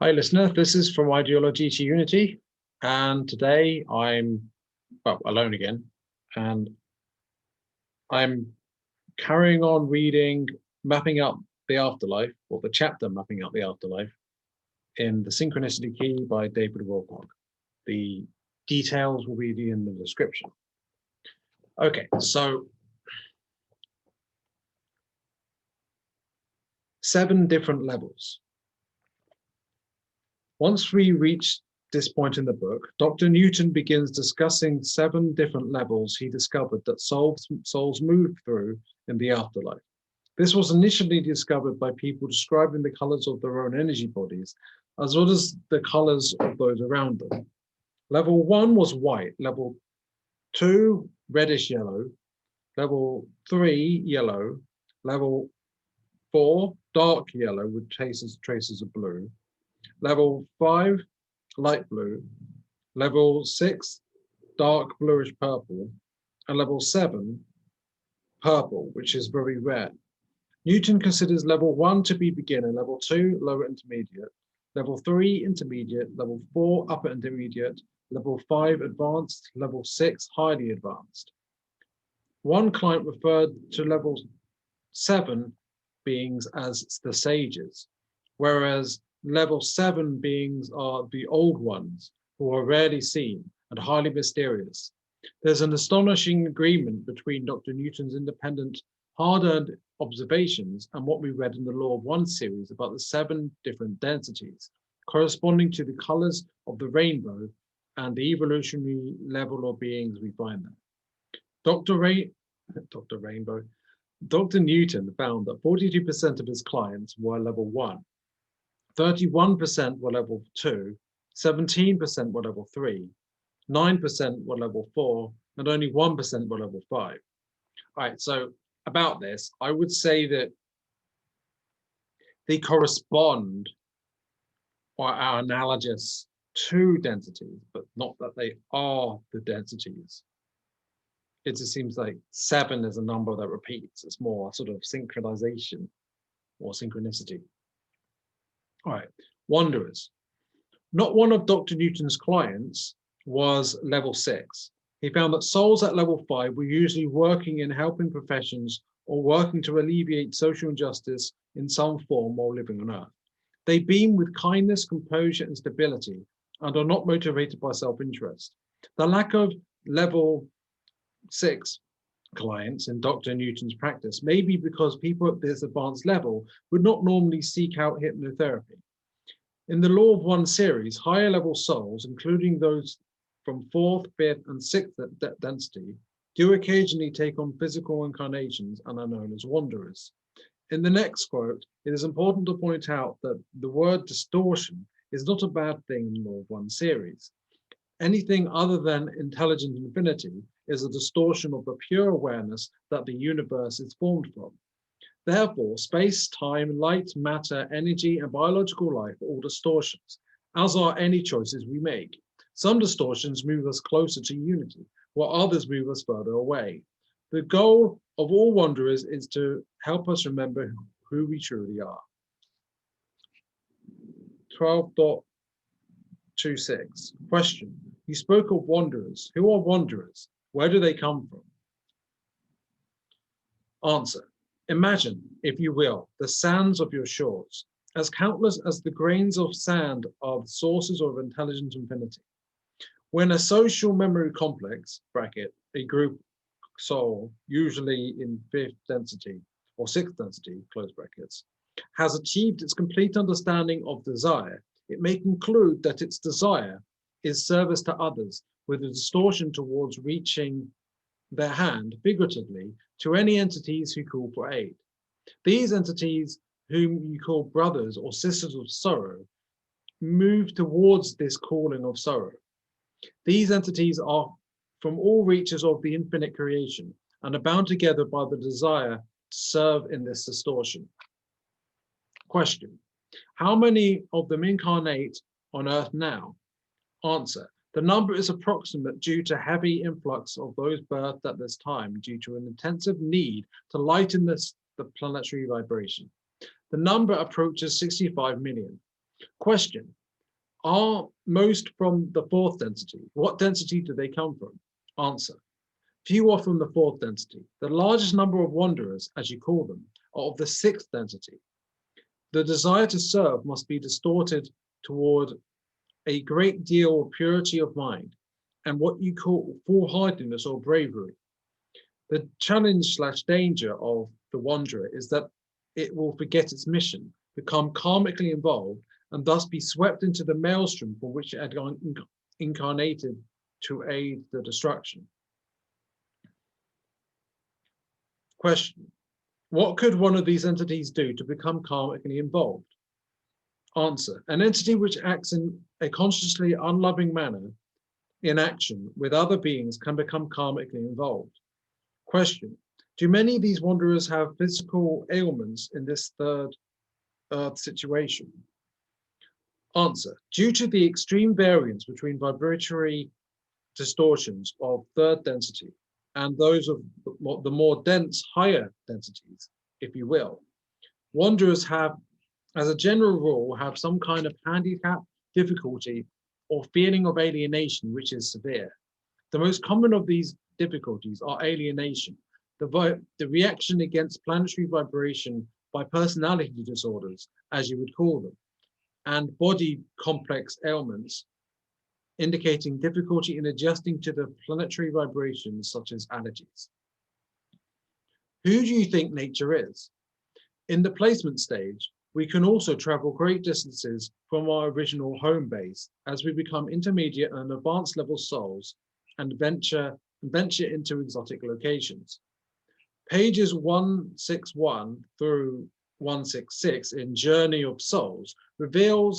Hi, listener. This is From Ideology to Unity. And today I'm, alone again. And I'm carrying on reading Mapping Out the Afterlife, or the chapter Mapping Out the Afterlife, in The Synchronicity Key by David Wilcock. The details will be in the description. Okay, so 7 different levels. Once we reach this point in the book, Dr. Newton begins discussing 7 different levels he discovered that souls move through in the afterlife. This was initially discovered by people describing the colors of their own energy bodies, as well as the colors of those around them. Level 1 was white, level 2, reddish yellow, level 3, yellow, level 4, dark yellow with traces of blue, level 5, light blue, level 6, dark bluish purple, and level 7, purple, which is very rare. Newton considers level 1 to be beginner, level 2, lower intermediate, level 3, intermediate, level 4, upper intermediate, level 5, advanced, level 6, highly advanced. One client referred to level 7 beings as the sages, whereas level 7 beings are the old ones, who are rarely seen and highly mysterious. There's an astonishing agreement between Dr. Newton's independent, hard-earned observations and what we read in the Law of One series about the 7 different densities, corresponding to the colors of the rainbow and the evolutionary level of beings we find there. Dr. Newton found that 42% of his clients were level 1, 31% were level 2, 17% were level 3, 9% were level 4, and only 1% were level 5. All right, so about this, I would say that they correspond or are analogous to densities, but not that they are the densities. It just seems like 7 is a number that repeats. It's more sort of synchronization or synchronicity. All right, wanderers. Not one of Dr. Newton's clients was level 6. He found that souls at level 5 were usually working in helping professions or working to alleviate social injustice in some form while living on Earth. They beam with kindness, composure, and stability, and are not motivated by self-interest. The lack of level 6 clients in Dr. Newton's practice may be because people at this advanced level would not normally seek out hypnotherapy. In the Law of One series, higher level souls, including those from 4th, 5th, and 6th density, do occasionally take on physical incarnations and are known as wanderers. In the next quote, it is important to point out that the word distortion is not a bad thing in the Law of One series. Anything other than intelligent infinity is a distortion of the pure awareness that the universe is formed from. Therefore, space, time, light, matter, energy, and biological life are all distortions, as are any choices we make. Some distortions move us closer to unity, while others move us further away. The goal of all wanderers is to help us remember who we truly are. 12.26. Question. You spoke of wanderers. Who are wanderers? Where do they come from? Answer. Imagine, if you will, the sands of your shores. As countless as the grains of sand are the sources of intelligent infinity. When a social memory complex, bracket, a group soul, usually in 5th density or 6th density, close brackets, has achieved its complete understanding of desire, it may conclude that its desire is service to others with a distortion towards reaching their hand, figuratively, to any entities who call for aid. These entities, whom you call brothers or sisters of sorrow, move towards this calling of sorrow. These entities are from all reaches of the infinite creation and are bound together by the desire to serve in this distortion. Question. How many of them incarnate on Earth now? Answer. The number is approximate due to heavy influx of those birthed at this time due to an intensive need to lighten the planetary vibration. The number approaches 65 million. Question, are most from the fourth density? What density do they come from? Answer, few are from the fourth density. The largest number of wanderers, as you call them, are of the sixth density. The desire to serve must be distorted toward a great deal of purity of mind and what you call foolhardiness or bravery. The challenge slash danger of the wanderer is that it will forget its mission, become karmically involved, and thus be swept into the maelstrom for which it had incarnated to aid the destruction. Question, what could one of these entities do to become karmically involved? Answer, an entity which acts in a consciously unloving manner in action with other beings can become karmically involved. Question, do many of these wanderers have physical ailments in this third earth situation? Answer, due to the extreme variance between vibratory distortions of third density and those of the more dense, higher densities, if you will, wanderers have, as a general rule, have some kind of handicap, difficulty, or feeling of alienation, which is severe. The most common of these difficulties are alienation, the reaction against planetary vibration by personality disorders, as you would call them, and body complex ailments, indicating difficulty in adjusting to the planetary vibrations such as allergies. Who do you think nature is? In the placement stage, we can also travel great distances from our original home base as we become intermediate and advanced level souls and venture into exotic locations. Pages 161 through 166 in Journey of Souls reveal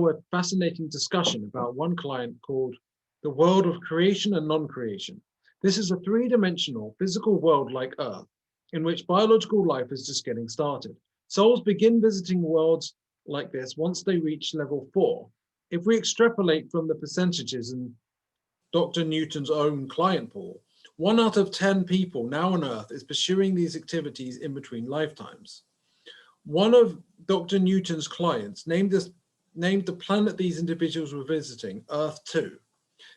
a fascinating discussion about one client called the world of creation and non-creation. This is a three-dimensional physical world like Earth, in which biological life is just getting started. Souls begin visiting worlds like this once they reach level 4. If we extrapolate from the percentages in Dr. Newton's own client pool, 1 out of 10 people now on Earth is pursuing these activities in between lifetimes. One of Dr. Newton's clients named the planet these individuals were visiting Earth 2.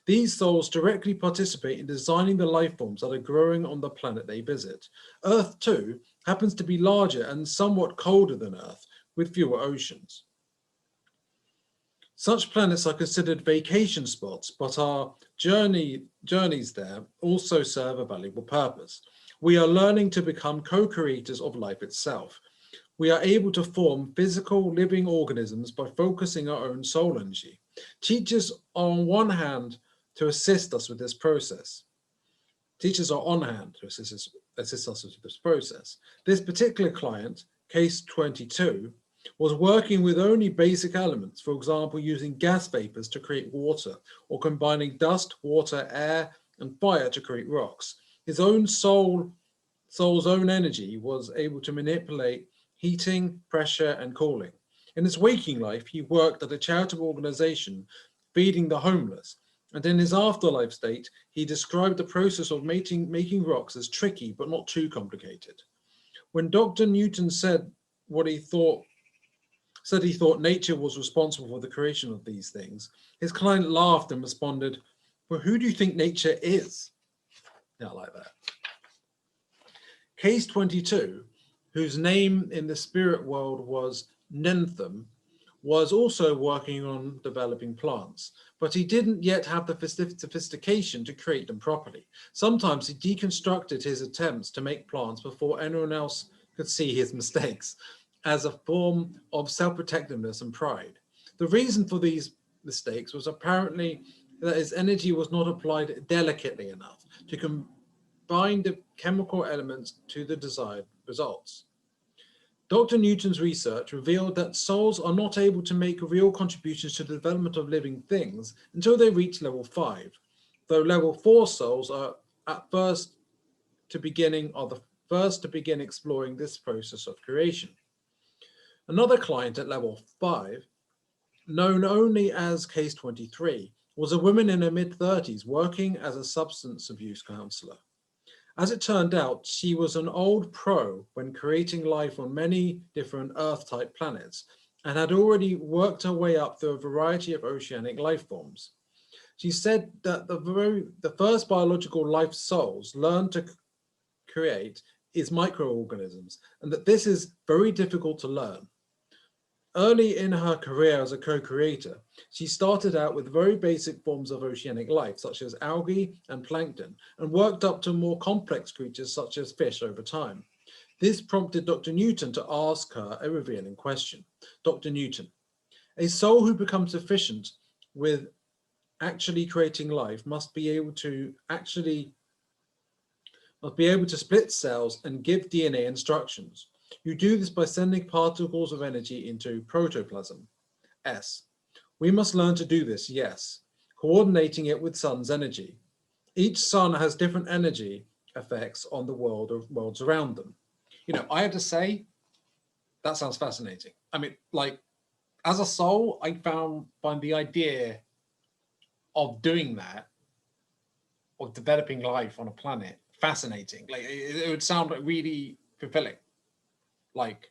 These souls directly participate in designing the life forms that are growing on the planet they visit. Earth 2 happens to be larger and somewhat colder than Earth, with fewer oceans. Such planets are considered vacation spots, but our journeys there also serve a valuable purpose. We are learning to become co-creators of life itself. We are able to form physical living organisms by focusing our own soul energy. Teachers are on one hand to assist us with this process. Teachers are on hand to assist us with this process. This particular client, case 22, was working with only basic elements, for example, using gas vapors to create water, or combining dust, water, air, and fire to create rocks. His own soul's own energy was able to manipulate heating, pressure, and cooling. In his waking life, he worked at a charitable organization feeding the homeless, and in his afterlife state, he described the process of making rocks as tricky but not too complicated. When Dr. Newton said he thought nature was responsible for the creation of these things, his client laughed and responded, "Well, who do you think nature is?" Yeah, I like that. Case 22, whose name in the spirit world was Nentham, was also working on developing plants, but he didn't yet have the sophistication to create them properly. Sometimes he deconstructed his attempts to make plants before anyone else could see his mistakes, as a form of self-protectiveness and pride. The reason for these mistakes was apparently that his energy was not applied delicately enough to combine the chemical elements to the desired results. Dr. Newton's research revealed that souls are not able to make real contributions to the development of living things until they reach level 5, though level 4 souls are the first to begin exploring this process of creation. Another client at level 5, known only as Case 23, was a woman in her mid-30s working as a substance abuse counselor. As it turned out, she was an old pro when creating life on many different Earth-type planets, and had already worked her way up through a variety of oceanic life forms. She said that the first biological life souls learn to create is microorganisms, and that this is very difficult to learn. Early in her career as a co-creator, she started out with very basic forms of oceanic life, such as algae and plankton, and worked up to more complex creatures such as fish over time. This prompted Dr. Newton to ask her a revealing question. Dr. Newton, a soul who becomes efficient with actually creating life must be able to split cells and give DNA instructions. You do this by sending particles of energy into protoplasm. S. We must learn to do this, yes, coordinating it with sun's energy. Each sun has different energy effects on the worlds around them. You know, I have to say, that sounds fascinating. I mean, like, as a soul, I find the idea of doing that, of developing life on a planet, fascinating. Like, it would sound like really fulfilling. Like,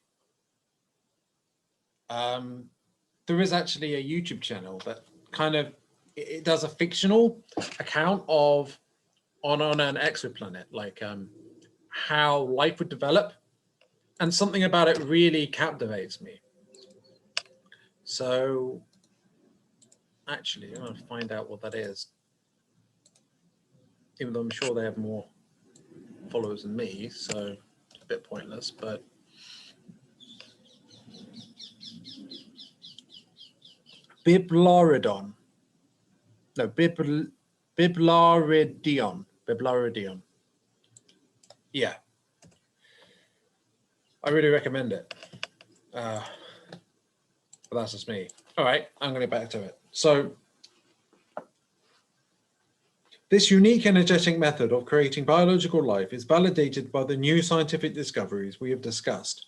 there is actually a YouTube channel that kind of it does a fictional account of on an exoplanet, like how life would develop, and something about it really captivates me. So, actually, I'm going to find out what that is, even though I'm sure they have more followers than me, so it's a bit pointless, but Biblaridon. No, Biblaridion. Biblaridion. Yeah. I really recommend it. But that's just me. All right, I'm going to get back to it. So, this unique energetic method of creating biological life is validated by the new scientific discoveries we have discussed,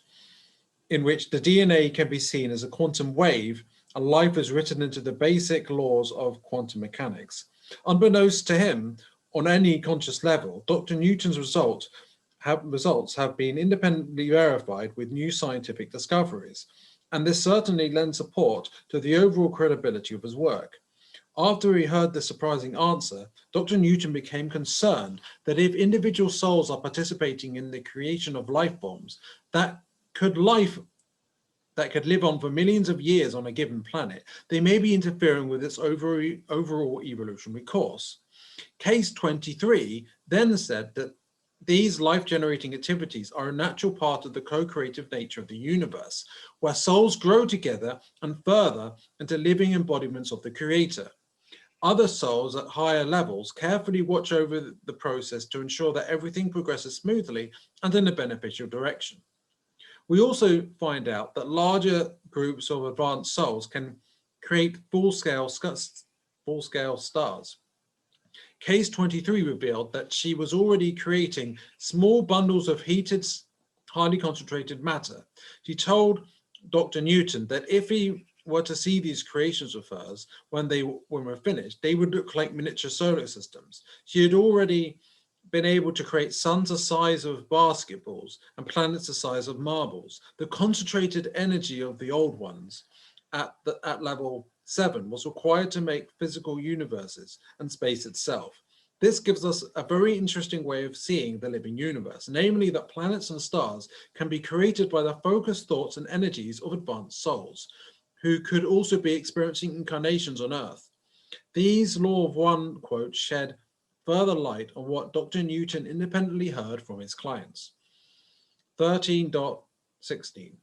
in which the DNA can be seen as a quantum wave and life is written into the basic laws of quantum mechanics. Unbeknownst to him, on any conscious level, Dr. Newton's results have been independently verified with new scientific discoveries, and this certainly lends support to the overall credibility of his work. After he heard the surprising answer, Dr. Newton became concerned that if individual souls are participating in the creation of life forms that could live on for millions of years on a given planet, they may be interfering with its overall evolutionary course. Case 23 then said that these life-generating activities are a natural part of the co-creative nature of the universe, where souls grow together and further into living embodiments of the Creator. Other souls at higher levels carefully watch over the process to ensure that everything progresses smoothly and in a beneficial direction. We also find out that larger groups of advanced souls can create full-scale stars. Case 23 revealed that she was already creating small bundles of heated, highly concentrated matter. She told Dr. Newton that if he were to see these creations of hers when were finished, they would look like miniature solar systems. She had already been able to create suns the size of basketballs and planets the size of marbles. The concentrated energy of the old ones at level 7 was required to make physical universes and space itself. This gives us a very interesting way of seeing the living universe, namely that planets and stars can be created by the focused thoughts and energies of advanced souls, who could also be experiencing incarnations on Earth. These Law of One quotes shed further light on what Dr. Newton independently heard from his clients. 13.16.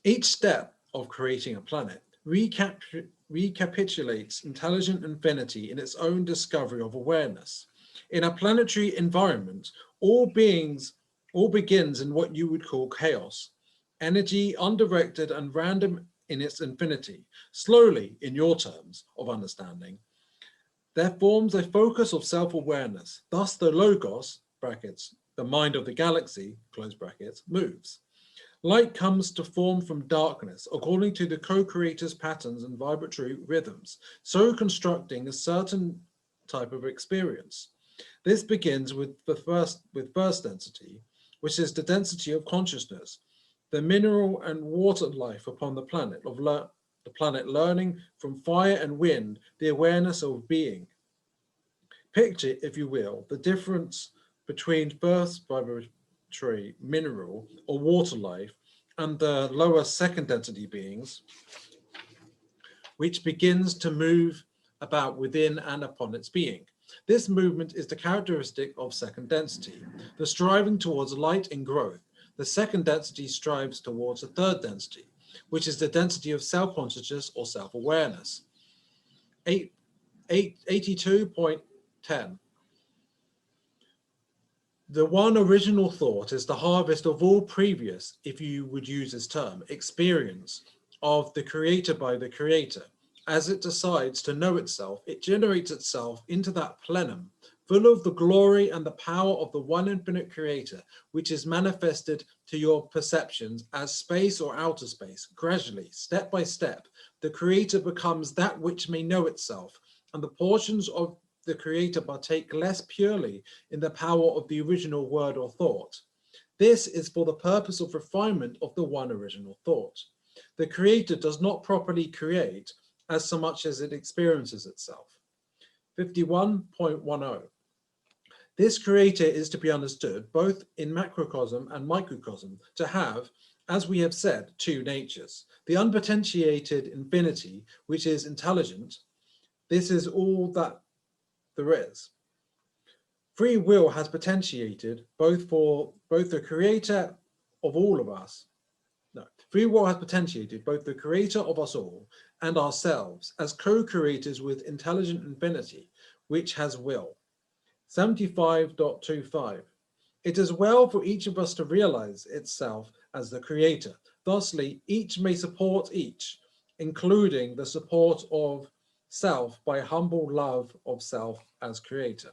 Each step of creating a planet recapitulates intelligent infinity in its own discovery of awareness. In a planetary environment, all begins in what you would call chaos, energy undirected and random in its infinity. Slowly, in your terms of understanding, there forms a focus of self-awareness. Thus the logos, brackets, the mind of the galaxy, close brackets, moves. Light comes to form from darkness, according to the co-creator's patterns and vibratory rhythms, so constructing a certain type of experience. This begins with burst density, which is the density of consciousness. the mineral and water life upon the planet, learning from fire and wind, the awareness of being. Picture, if you will, the difference between first vibratory mineral or water life and the lower second density beings, which begins to move about within and upon its being. This movement is the characteristic of second density, the striving towards light and growth. The second density strives towards the third density, which is the density of self-consciousness or self-awareness. 82.10. The one original thought is the harvest of all previous, if you would use this term, experience of the creator by the creator. As it decides to know itself, it generates itself into that plenum, full of the glory and the power of the one infinite creator, which is manifested to your perceptions as space or outer space. Gradually, step by step, the creator becomes that which may know itself, and the portions of the creator partake less purely in the power of the original word or thought. This is for the purpose of refinement of the one original thought. The creator does not properly create as so much as it experiences itself. 51.10. This creator is to be understood both in macrocosm and microcosm to have, as we have said, two natures. The unpotentiated infinity, which is intelligent, this is all that there is. Free will has potentiated both the creator of all of us. No, free will has potentiated both the creator of us all and ourselves as co-creators with intelligent infinity, which has will. 75.25. It is well for each of us to realize itself as the creator. Thusly, each may support each, including the support of self by humble love of self as creator.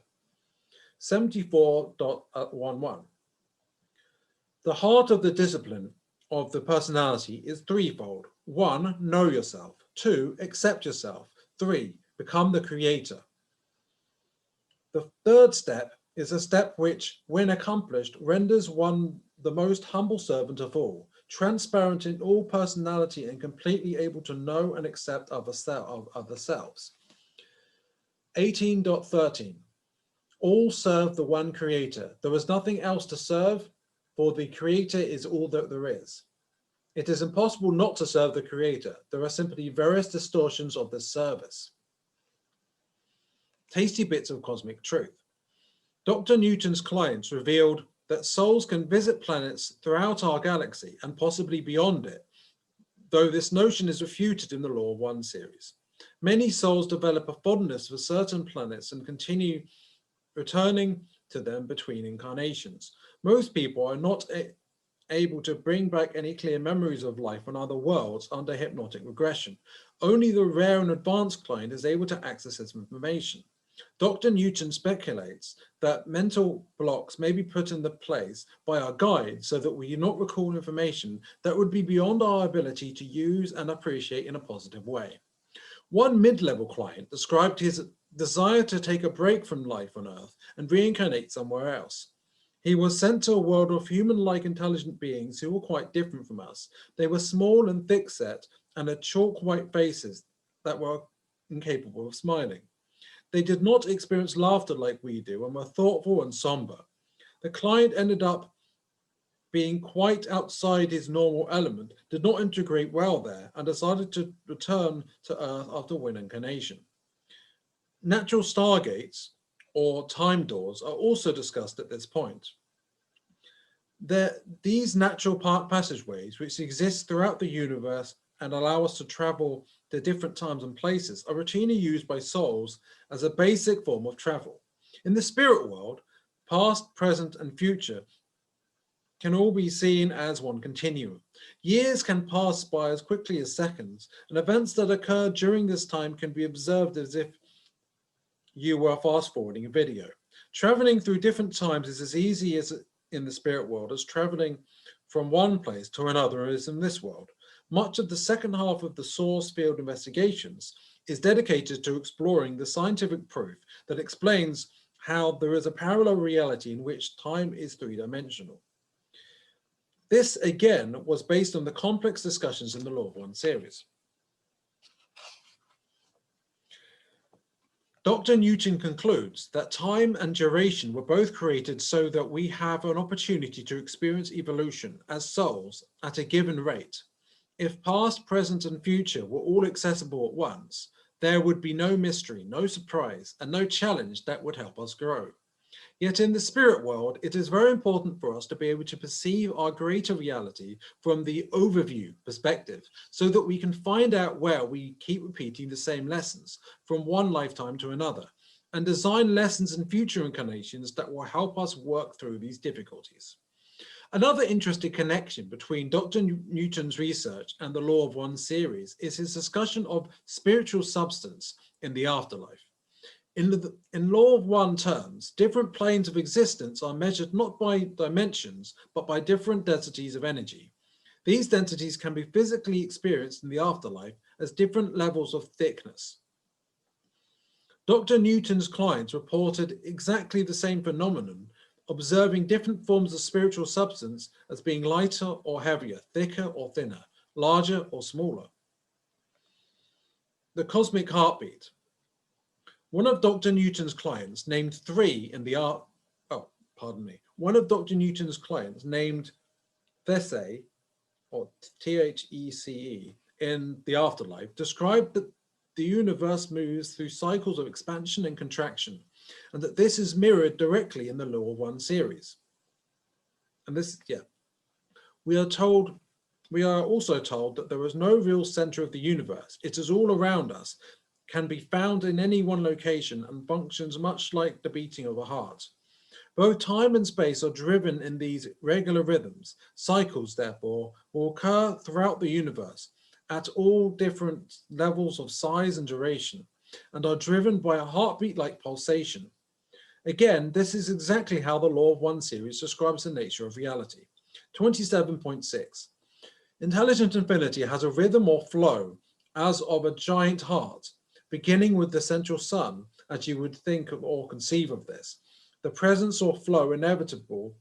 74.11. The heart of the discipline of the personality is threefold. 1, know yourself. 2, accept yourself. 3, become the creator. The third step is a step which, when accomplished, renders one the most humble servant of all, transparent in all personality and completely able to know and accept other selves. 18.13. All serve the one creator. There is nothing else to serve, for the creator is all that there is. It is impossible not to serve the creator. There are simply various distortions of this service. Tasty bits of cosmic truth. Dr. Newton's clients revealed that souls can visit planets throughout our galaxy and possibly beyond it, though this notion is refuted in the Law of One series. Many souls develop a fondness for certain planets and continue returning to them between incarnations. Most people are not able to bring back any clear memories of life on other worlds under hypnotic regression. Only the rare and advanced client is able to access this information. Dr. Newton speculates that mental blocks may be put in the place by our guide so that we do not recall information that would be beyond our ability to use and appreciate in a positive way. One mid-level client described his desire to take a break from life on Earth and reincarnate somewhere else. He was sent to a world of human-like intelligent beings who were quite different from us. They were small and thick-set and had chalk white faces that were incapable of smiling. They did not experience laughter like we do and were thoughtful and somber. The client ended up being quite outside his normal element, did not integrate well there, and decided to return to Earth after one incarnation. Natural stargates, or time doors, are also discussed at this point. These natural passageways, which exist throughout the universe and allow us to travel to different times and places, are routinely used by souls as a basic form of travel. In the spirit world, past, present, and future can all be seen as one continuum. Years can pass by as quickly as seconds, and events that occur during this time can be observed as if you were fast-forwarding a video. Traveling through different times is as easy as in the spirit world as traveling from one place to another is in this world. Much of the second half of the source field investigations is dedicated to exploring the scientific proof that explains how there is a parallel reality in which time is three-dimensional. This, again, was based on the complex discussions in the Law of One series. Dr. Newton concludes that time and duration were both created so that we have an opportunity to experience evolution as souls at a given rate. If past, present, and future were all accessible at once, there would be no mystery, no surprise, and no challenge that would help us grow. Yet in the spirit world, it is very important for us to be able to perceive our greater reality from the overview perspective, so that we can find out where we keep repeating the same lessons from one lifetime to another, and design lessons in future incarnations that will help us work through these difficulties. Another interesting connection between Dr. Newton's research and the Law of One series is his discussion of spiritual substance in the afterlife. In Law of One terms, different planes of existence are measured not by dimensions, but by different densities of energy. These densities can be physically experienced in the afterlife as different levels of thickness. Dr. Newton's clients reported exactly the same phenomenon, observing different forms of spiritual substance as being lighter or heavier, thicker or thinner, larger or smaller. The cosmic heartbeat. One of Dr. Newton's clients named One of Dr. Newton's clients named Thece, or Thece, in the afterlife, described that the universe moves through cycles of expansion and contraction, and that this is mirrored directly in the Law of One series. And this, we are also told that there is no real center of the universe. It is all around us, can be found in any one location, and functions much like the beating of a heart. Both time and space are driven in these regular rhythms. Cycles, therefore, will occur throughout the universe at all different levels of size and duration, and are driven by a heartbeat-like pulsation. Again, this is exactly how the Law of One series describes the nature of reality. 27.6. Intelligent infinity has a rhythm or flow as of a giant heart, beginning with the central sun, as you would think of or conceive of this, the presence or flow inevitable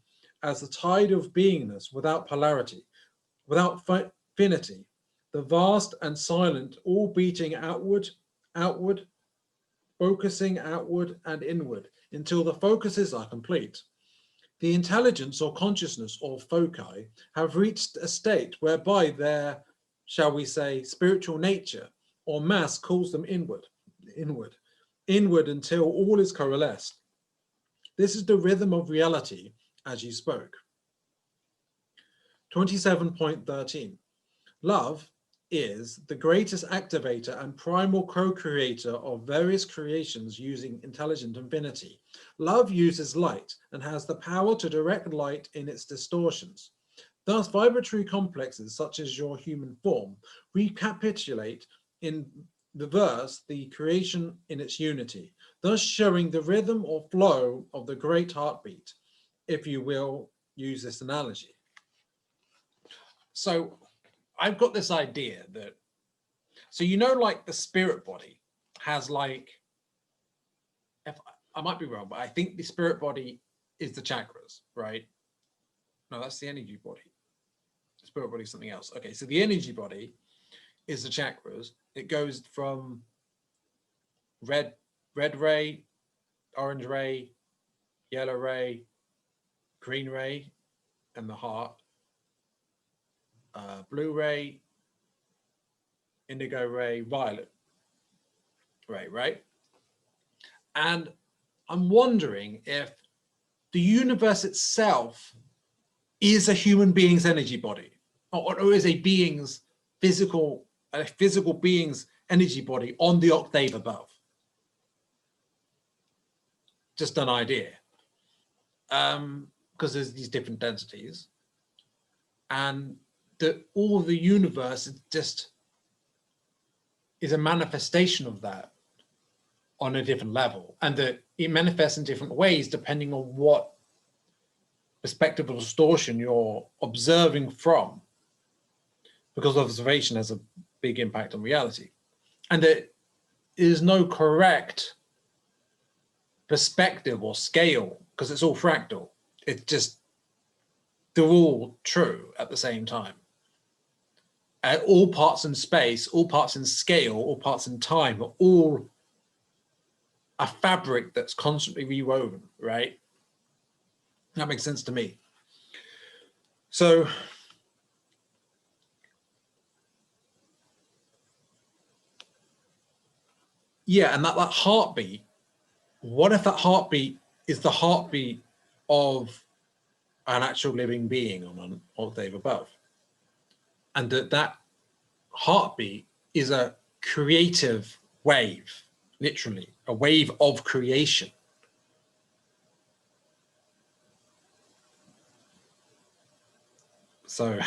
as the tide of beingness without polarity, without finity, the vast and silent, all beating outward, focusing outward and inward until the focuses are complete. The intelligence or consciousness or foci have reached a state whereby their, shall we say, spiritual nature or mass calls them inward until all is coalesced. This is the rhythm of reality as you spoke. 27.13. Love is the greatest activator and primal co-creator of various creations using intelligent infinity. Love uses light and has the power to direct light in its distortions. Thus, vibratory complexes such as your human form recapitulate in the verse the creation in its unity, thus showing the rhythm or flow of the great heartbeat, if you will use this analogy. So I've got this idea that, so like the spirit body has like, I might be wrong, but I think the spirit body is the chakras, right? No, that's the energy body. The spirit body is something else. Okay, so the energy body is the chakras. It goes from red ray, orange ray, yellow ray, green ray, and the heart, blue ray, indigo ray, violet ray, right? And I'm wondering if the universe itself is a human being's energy body, or is a physical being's energy body on the octave above. Just an idea, because there's these different densities, and that all the universe is a manifestation of that on a different level, and that it manifests in different ways depending on what perspective of distortion you're observing from, because observation has a big impact on reality, and there is no correct perspective or scale because it's all fractal. It's just they're all true at the same time. All parts in space, all parts in scale, all parts in time are all a fabric that's constantly rewoven, right? That makes sense to me. So yeah, and that heartbeat, what if that heartbeat is the heartbeat of an actual living being on an octave above? And that heartbeat is a creative wave, literally, a wave of creation. So,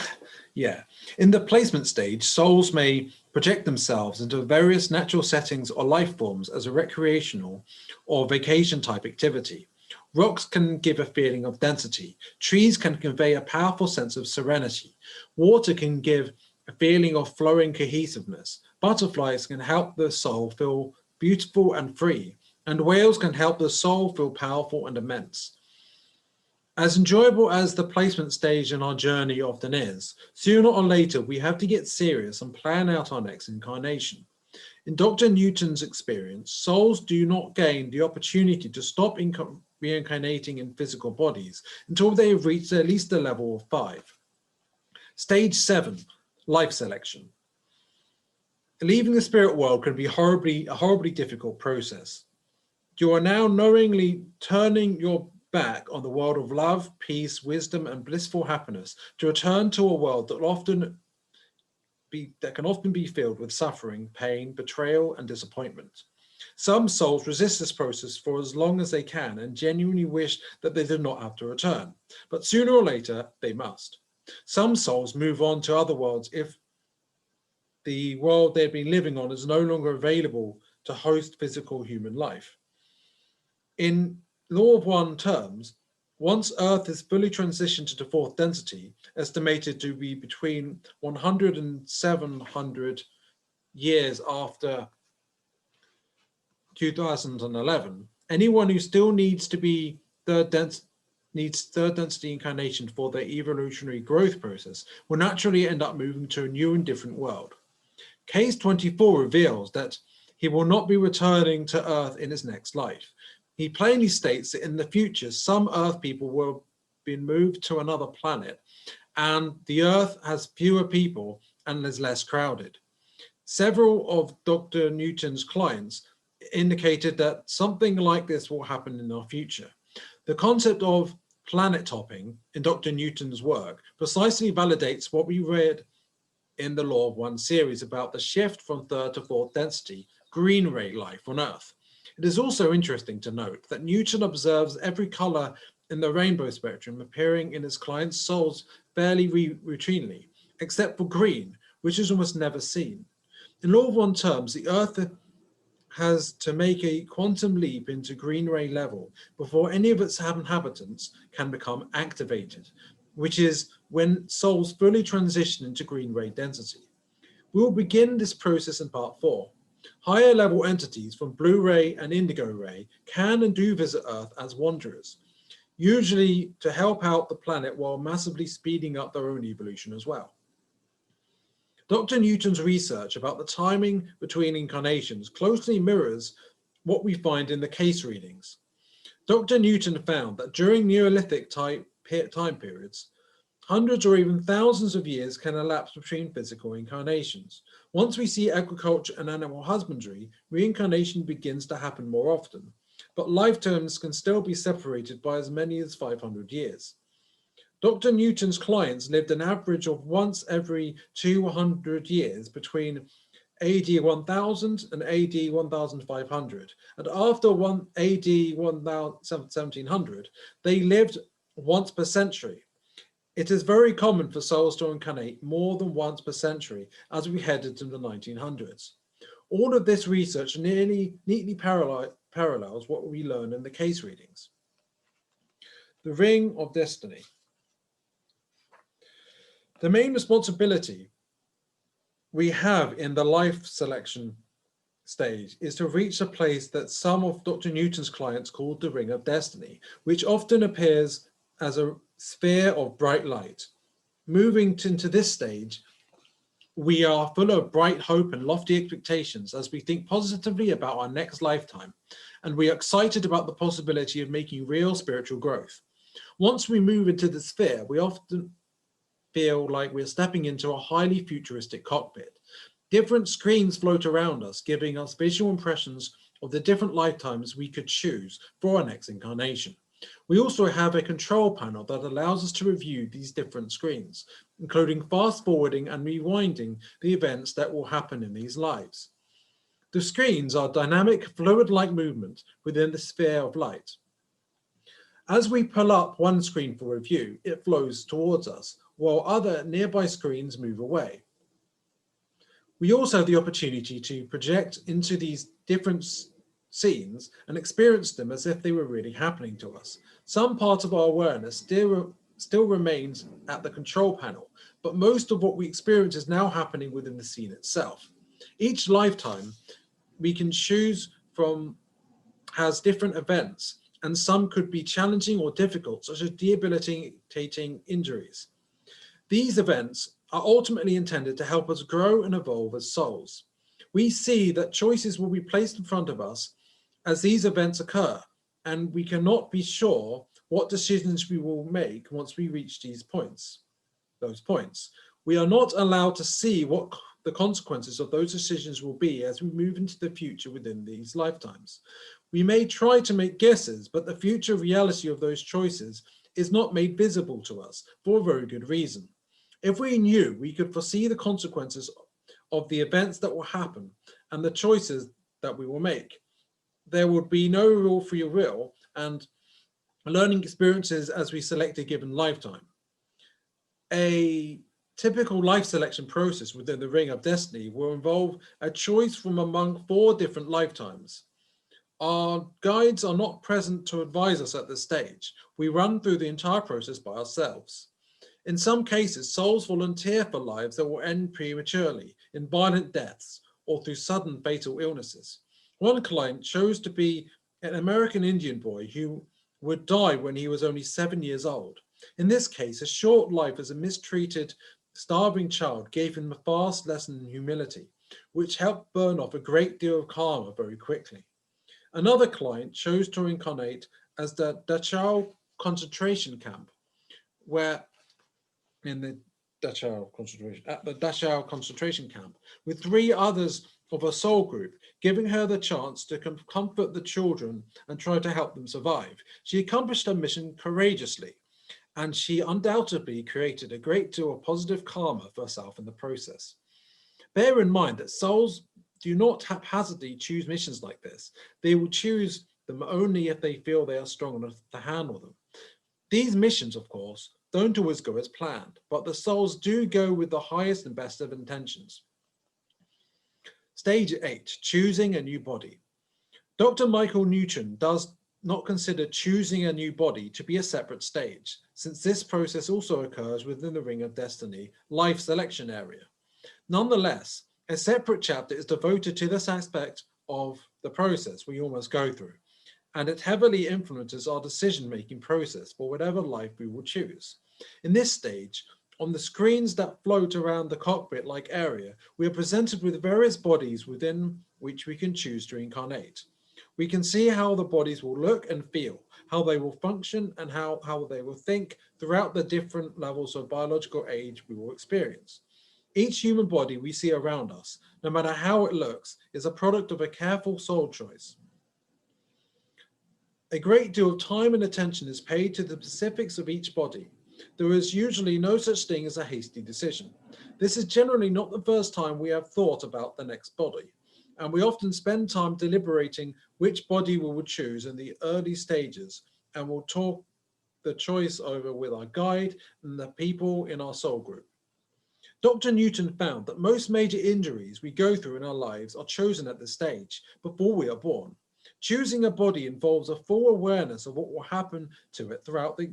yeah. In the placement stage, souls may project themselves into various natural settings or life forms as a recreational or vacation type activity. Rocks can give a feeling of density. Trees can convey a powerful sense of serenity. Water can give a feeling of flowing cohesiveness. Butterflies can help the soul feel beautiful and free. And whales can help the soul feel powerful and immense. As enjoyable as the placement stage in our journey often is, sooner or later we have to get serious and plan out our next incarnation. In Dr. Newton's experience, souls do not gain the opportunity to stop reincarnating in physical bodies until they have reached at least the level of 5. Stage 7, life selection. Leaving the spirit world can be a horribly difficult process. You are now knowingly turning your back on the world of love, peace, wisdom, and blissful happiness to return to a world that can often be filled with suffering, pain, betrayal, and disappointment. Some souls resist this process for as long as they can and genuinely wish that they did not have to return, but sooner or later they must. Some souls move on to other worlds if the world they've been living on is no longer available to host physical human life. In law of one terms, once Earth is fully transitioned to the 4th density, estimated to be between 100 and 700 years after 2011, anyone who still needs third density incarnation for their evolutionary growth process will naturally end up moving to a new and different world. Case 24 reveals that he will not be returning to Earth in his next life. He plainly states that in the future, some Earth people will be moved to another planet, and the Earth has fewer people and is less crowded. Several of Dr. Newton's clients indicated that something like this will happen in our future. The concept of planet topping in Dr. Newton's work precisely validates what we read in the Law of One series about the shift from 3rd to 4th density, green ray life on Earth. It is also interesting to note that Newton observes every color in the rainbow spectrum appearing in his clients' souls fairly routinely, except for green, which is almost never seen. In Law of One terms, the Earth has to make a quantum leap into green ray level before any of its inhabitants can become activated, which is when souls fully transition into green ray density. We will begin this process in part 4. Higher level entities from blue ray and indigo ray can and do visit Earth as wanderers, usually to help out the planet while massively speeding up their own evolution as well. Dr. Newton's research about the timing between incarnations closely mirrors what we find in the case readings. Dr. Newton found that during Neolithic time periods, hundreds or even thousands of years can elapse between physical incarnations. Once we see agriculture and animal husbandry, reincarnation begins to happen more often, but lifetimes can still be separated by as many as 500 years. Dr. Newton's clients lived an average of once every 200 years between AD 1000 and AD 1500, and after AD 1700, they lived once per century. It is very common for souls to incarnate more than once per century as we head into the 1900s. All of this research neatly parallels what we learn in the case readings. The Ring of Destiny. The main responsibility we have in the life selection stage is to reach a place that some of Dr. Newton's clients called the Ring of Destiny, which often appears as a sphere of bright light. Moving into this stage, we are full of bright hope and lofty expectations as we think positively about our next lifetime, and we are excited about the possibility of making real spiritual growth. Once we move into the sphere, we often feel like we're stepping into a highly futuristic cockpit. Different screens float around us, giving us visual impressions of the different lifetimes we could choose for our next incarnation. We also have a control panel that allows us to review these different screens, including fast forwarding and rewinding the events that will happen in these lives. The screens are dynamic, fluid-like movement within the sphere of light. As we pull up one screen for review, it flows towards us, while other nearby screens move away. We also have the opportunity to project into these different scenes and experience them as if they were really happening to us. Some part of our awareness still remains at the control panel, but most of what we experience is now happening within the scene itself. Each lifetime we can choose from has different events, and some could be challenging or difficult, such as debilitating injuries. These events are ultimately intended to help us grow and evolve as souls. We see that choices will be placed in front of us as these events occur, and we cannot be sure what decisions we will make once we reach those points. We are not allowed to see what the consequences of those decisions will be as we move into the future within these lifetimes. We may try to make guesses, but the future reality of those choices is not made visible to us for a very good reason. If we knew we could foresee the consequences of the events that will happen and the choices that we will make, there would be no real free will and learning experiences as we select a given lifetime. A typical life selection process within the Ring of Destiny will involve a choice from among 4 different lifetimes. Our guides are not present to advise us at this stage. We run through the entire process by ourselves. In some cases, souls volunteer for lives that will end prematurely, in violent deaths, or through sudden fatal illnesses. One client chose to be an American Indian boy who would die when he was only 7 years old. In this case, a short life as a mistreated, starving child gave him a fast lesson in humility, which helped burn off a great deal of karma very quickly. Another client chose to incarnate as the Dachau concentration camp, where at the Dachau concentration camp, with 3 others of her soul group, giving her the chance to comfort the children and try to help them survive. She accomplished her mission courageously, and she undoubtedly created a great deal of positive karma for herself in the process. Bear in mind that souls do not haphazardly choose missions like this. They will choose them only if they feel they are strong enough to handle them. These missions, of course, don't always go as planned, but the souls do go with the highest and best of intentions. Stage 8, choosing a new body. Dr. Michael Newton does not consider choosing a new body to be a separate stage, since this process also occurs within the Ring of Destiny life selection area. Nonetheless, a separate chapter is devoted to this aspect of the process we almost go through, and it heavily influences our decision-making process for whatever life we will choose. In this stage, on the screens that float around the cockpit-like area, we are presented with various bodies within which we can choose to incarnate. We can see how the bodies will look and feel, how they will function, and how they will think throughout the different levels of biological age we will experience. Each human body we see around us, no matter how it looks, is a product of a careful soul choice. A great deal of time and attention is paid to the specifics of each body. There is usually no such thing as a hasty decision. This is generally not the first time we have thought about the next body, and we often spend time deliberating which body we would choose in the early stages, and will talk the choice over with our guide and the people in our soul group. Dr. Newton found that most major injuries we go through in our lives are chosen at this stage, before we are born. Choosing a body involves a full awareness of what will happen to it throughout the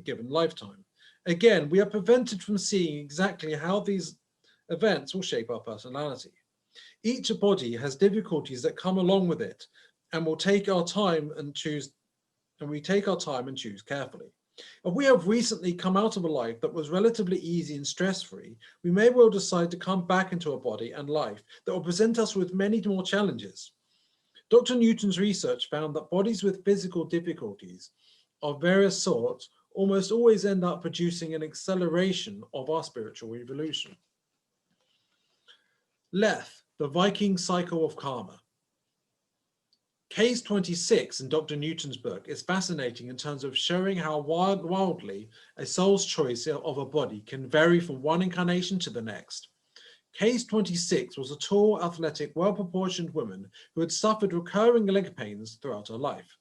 given lifetime. Again, we are prevented from seeing exactly how these events will shape our personality. Each body has difficulties that come along with it, and we take our time and choose carefully. If we have recently come out of a life that was relatively easy and stress-free, we may well decide to come back into a body and life that will present us with many more challenges. Dr. Newton's research found that bodies with physical difficulties of various sorts almost always end up producing an acceleration of our spiritual evolution. Leth, the Viking cycle of karma. Case 26 in Dr. Newton's book is fascinating in terms of showing how wildly a soul's choice of a body can vary from one incarnation to the next. Case 26 was a tall, athletic, well-proportioned woman who had suffered recurring leg pains throughout her life.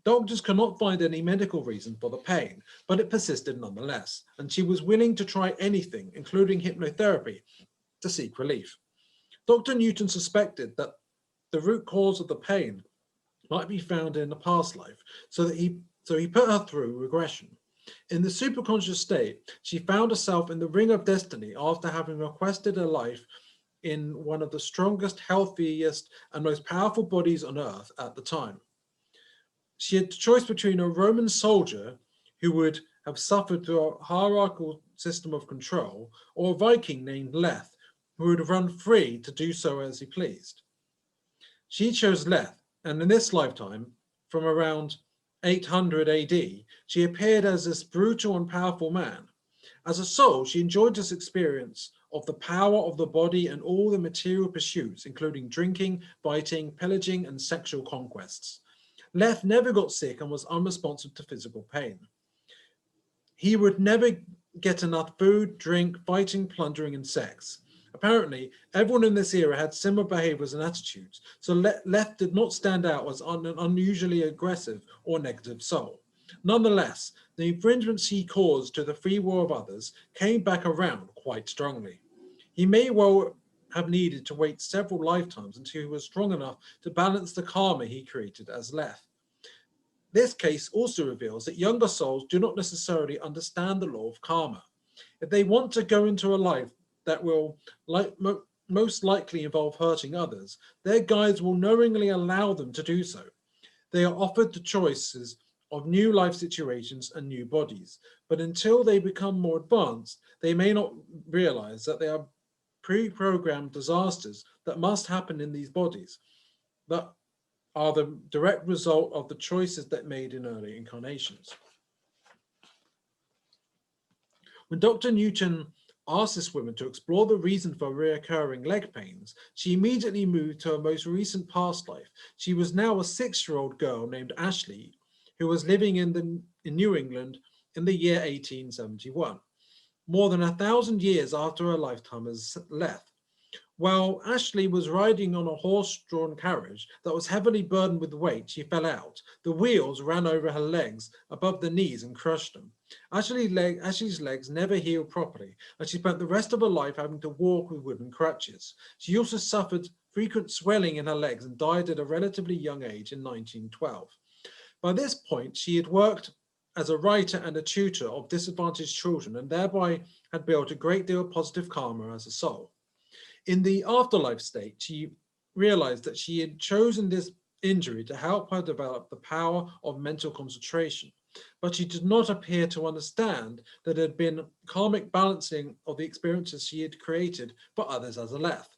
Doctors could not find any medical reason for the pain, but it persisted nonetheless, and she was willing to try anything, including hypnotherapy, to seek relief. Dr. Newton suspected that the root cause of the pain might be found in a past life, so he put her through regression. In the superconscious state, she found herself in the ring of destiny after having requested a life in one of the strongest, healthiest, and most powerful bodies on earth at the time. She had the choice between a Roman soldier who would have suffered through a hierarchical system of control, or a Viking named Leth, who would run free to do so as he pleased. She chose Leth, and in this lifetime, from around 800 AD, she appeared as this brutal and powerful man. As a soul, she enjoyed this experience of the power of the body and all the material pursuits, including drinking, biting, pillaging, and sexual conquests. Leth never got sick and was unresponsive to physical pain. He would never get enough food, drink, fighting, plundering, and sex. Apparently, everyone in this era had similar behaviors and attitudes, so Leth did not stand out as an unusually aggressive or negative soul. Nonetheless, the infringements he caused to the free will of others came back around quite strongly. He may well have needed to wait several lifetimes until he was strong enough to balance the karma he created as Leth. This case also reveals that younger souls do not necessarily understand the law of karma. If they want to go into a life that will most likely involve hurting others, their guides will knowingly allow them to do so. They are offered the choices of new life situations and new bodies, but until they become more advanced, they may not realize that they are pre-programmed disasters that must happen in these bodies that are the direct result of the choices that made in early incarnations. When Dr. Newton asked this woman to explore the reason for recurring leg pains, she immediately moved to her most recent past life. She was now a 6-year-old girl named Ashley, who was living in New England in the year 1871, more than 1,000 years after her lifetime as Leth. While Ashley was riding on a horse-drawn carriage that was heavily burdened with weight, she fell out. The wheels ran over her legs above the knees and crushed them. Ashley's legs never healed properly, and she spent the rest of her life having to walk with wooden crutches. She also suffered frequent swelling in her legs and died at a relatively young age in 1912. By this point, she had worked as a writer and a tutor of disadvantaged children, and thereby had built a great deal of positive karma as a soul. In the afterlife state, she realized that she had chosen this injury to help her develop the power of mental concentration, but she did not appear to understand that there had been karmic balancing of the experiences she had created for others as a Leth.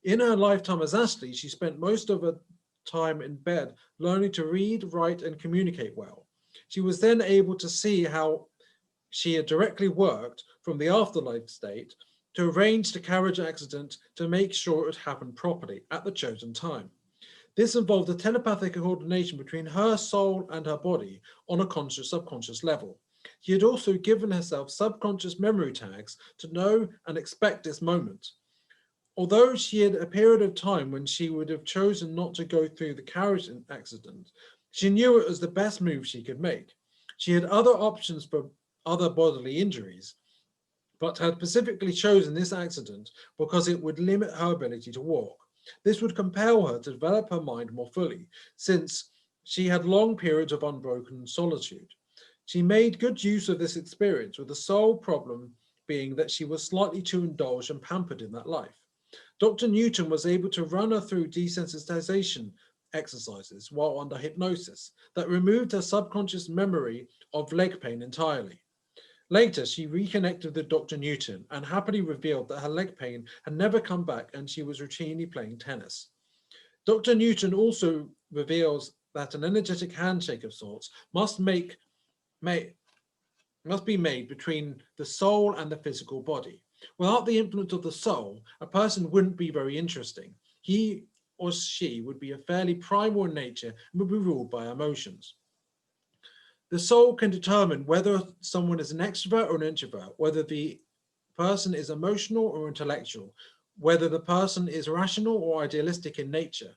In her lifetime as Ashley, she spent most of her time in bed learning to read, write, and communicate well. She was then able to see how she had directly worked from the afterlife state to arrange the carriage accident to make sure it happened properly at the chosen time. This involved a telepathic coordination between her soul and her body on a conscious subconscious level. She had also given herself subconscious memory tags to know and expect this moment. Although she had a period of time when she would have chosen not to go through the carriage accident, she knew it was the best move she could make. She had other options for other bodily injuries, but had specifically chosen this accident because it would limit her ability to walk. This would compel her to develop her mind more fully, since she had long periods of unbroken solitude. She made good use of this experience, with the sole problem being that she was slightly too indulged and pampered in that life. Dr. Newton was able to run her through desensitization exercises while under hypnosis that removed her subconscious memory of leg pain entirely. Later, she reconnected with Dr. Newton and happily revealed that her leg pain had never come back and she was routinely playing tennis. Dr. Newton also reveals that an energetic handshake of sorts must be made between the soul and the physical body. Without the influence of the soul, a person wouldn't be very interesting. He or she would be a fairly primal in nature and would be ruled by emotions. The soul can determine whether someone is an extrovert or an introvert, whether the person is emotional or intellectual, whether the person is rational or idealistic in nature.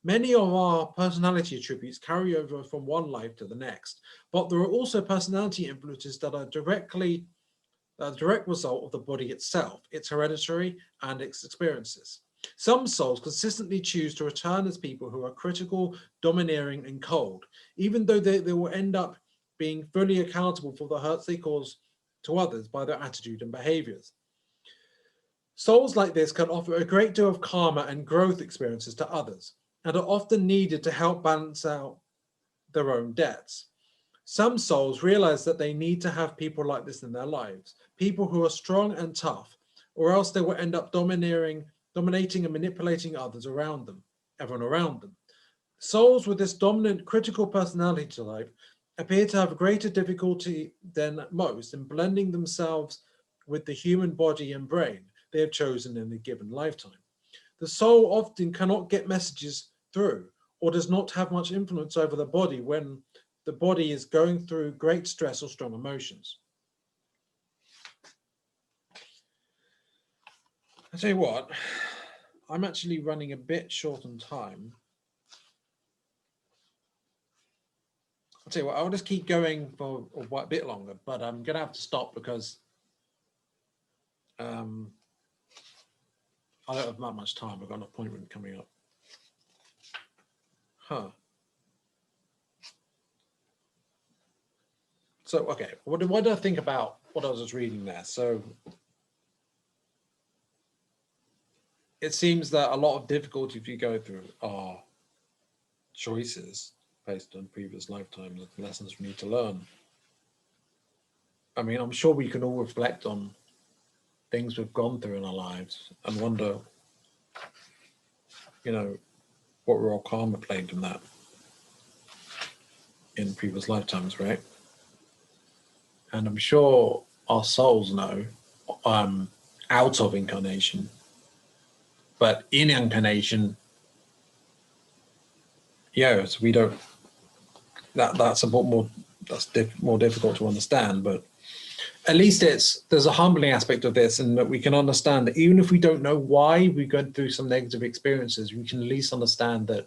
Many of our personality attributes carry over from one life to the next, but there are also personality influences that are a direct result of the body itself, its hereditary and its experiences. Some souls consistently choose to return as people who are critical, domineering, and cold, even though they will end up being fully accountable for the hurts they cause to others by their attitude and behaviors. Souls like this can offer a great deal of karma and growth experiences to others, and are often needed to help balance out their own debts. Some souls realize that they need to have people like this in their lives, people who are strong and tough, or else they will end up dominating and manipulating everyone around them. Souls with this dominant critical personality type appear to have greater difficulty than most in blending themselves with the human body and brain they have chosen in a given lifetime. The soul often cannot get messages through or does not have much influence over the body when the body is going through great stress or strong emotions. I tell you what, I'm actually running a bit short on time. I'll tell you what, I'll just keep going for a bit longer, but I'm going to have to stop because I don't have that much time. I've got an appointment coming up. So, okay, what do I think about what I was just reading there? So, it seems that a lot of difficulties we go through are choices based on previous lifetimes and lessons we need to learn. I mean, I'm sure we can all reflect on things we've gone through in our lives and wonder, what were our karma played in that in previous lifetimes, right? And I'm sure our souls know out of incarnation, but in incarnation, so we don't. That's a bit more. That's more difficult to understand, but at least there's a humbling aspect of this, and that we can understand that even if we don't know why we go through some negative experiences, we can at least understand that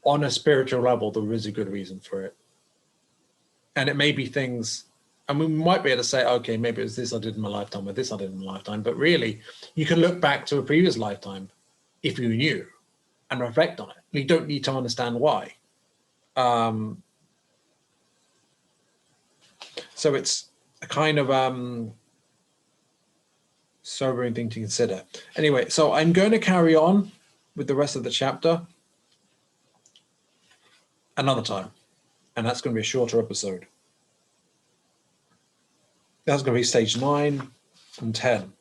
on a spiritual level there is a good reason for it. And it may be things, and we might be able to say, okay, maybe it was this I did in my lifetime or this I did in my lifetime, but really you can look back to a previous lifetime if you knew and reflect on it. You don't need to understand why. So it's a kind of sobering thing to consider. Anyway, so I'm going to carry on with the rest of the chapter another time, and that's going to be a shorter episode. That's going to be stage 9 and 10,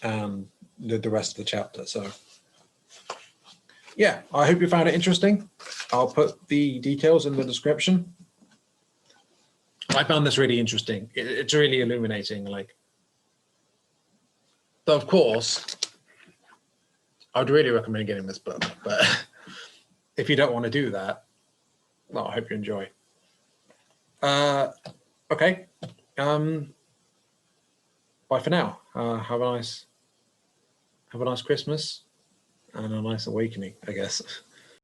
and the rest of the chapter. So yeah, I hope you found it interesting. I'll put the details in the description. I found this really interesting. It's really illuminating. So of course, I'd really recommend getting this book, but if you don't want to do that, well, I hope you enjoy. Okay. Bye for now. Have a nice Christmas and a nice awakening, I guess.